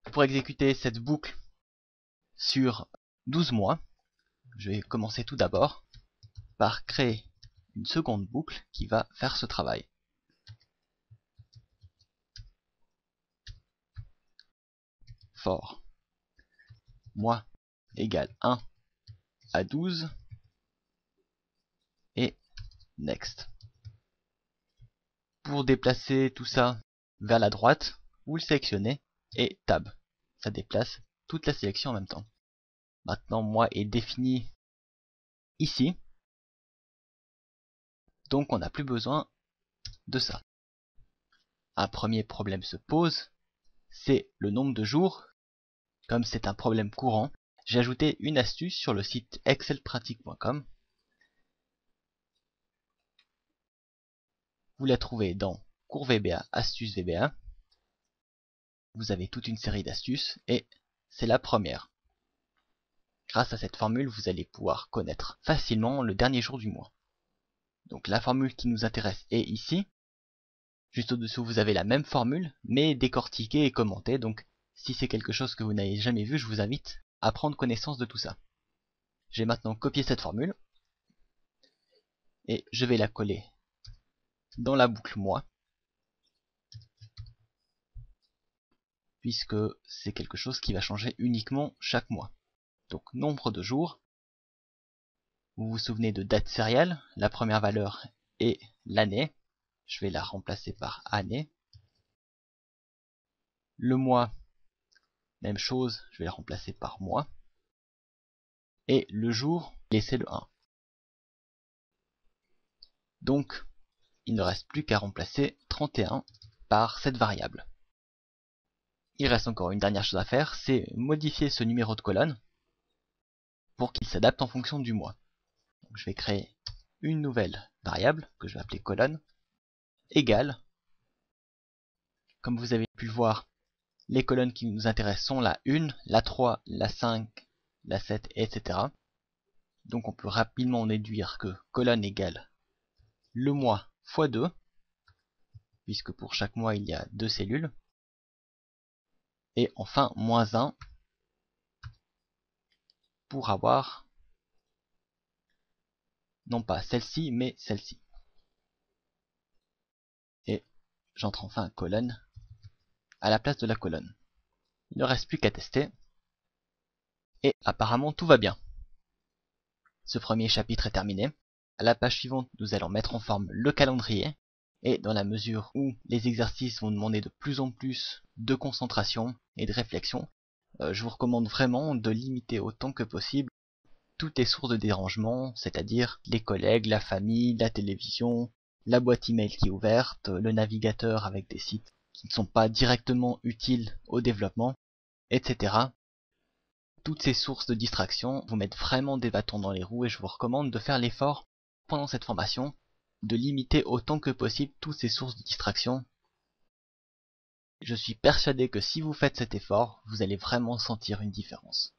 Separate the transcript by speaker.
Speaker 1: Pour exécuter cette boucle sur 12 mois, je vais commencer tout d'abord par créer une seconde boucle qui va faire ce travail. For mois égale 1 à 12 et next. Pour déplacer tout ça vers la droite, vous le sélectionnez et tab. Ça déplace toute la sélection en même temps. Maintenant, mois est défini ici. Donc on n'a plus besoin de ça. Un premier problème se pose, c'est le nombre de jours. Comme c'est un problème courant, j'ai ajouté une astuce sur le site excelpratique.com. Vous la trouvez dans cours VBA, astuces VBA. Vous avez toute une série d'astuces et c'est la première. Grâce à cette formule, vous allez pouvoir connaître facilement le dernier jour du mois. Donc la formule qui nous intéresse est ici. Juste au-dessous, vous avez la même formule, mais décortiquée et commentée. Donc si c'est quelque chose que vous n'avez jamais vu, je vous invite à prendre connaissance de tout ça. J'ai maintenant copié cette formule et je vais la coller dans la boucle mois, puisque c'est quelque chose qui va changer uniquement chaque mois. Donc nombre de jours, vous vous souvenez de date sériale, la première valeur est l'année, je vais la remplacer par année. Le mois, même chose, je vais la remplacer par mois. Et le jour, laisser le 1. Donc, il ne reste plus qu'à remplacer 31 par cette variable. Il reste encore une dernière chose à faire, c'est modifier ce numéro de colonne pour qu'il s'adapte en fonction du mois. Donc, je vais créer une nouvelle variable que je vais appeler colonne égale. Comme vous avez pu le voir, les colonnes qui nous intéressent sont la 1, la 3, la 5, la 7, etc. Donc on peut rapidement déduire que colonne égale le mois fois 2, puisque pour chaque mois il y a 2 cellules. Et enfin moins 1 pour avoir non pas celle-ci mais celle-ci. Et j'entre enfin colonne à la place de la colonne. Il ne reste plus qu'à tester. Et apparemment tout va bien. Ce premier chapitre est terminé. À la page suivante, nous allons mettre en forme le calendrier. Et dans la mesure où les exercices vont demander de plus en plus de concentration et de réflexion, je vous recommande vraiment de limiter autant que possible toutes les sources de dérangement, c'est-à-dire les collègues, la famille, la télévision, la boîte email qui est ouverte, le navigateur avec des sites qui ne sont pas directement utiles au développement, etc. Toutes ces sources de distraction vous mettent vraiment des bâtons dans les roues et je vous recommande de faire l'effort pendant cette formation de limiter autant que possible toutes ces sources de distraction. Je suis persuadé que si vous faites cet effort, vous allez vraiment sentir une différence.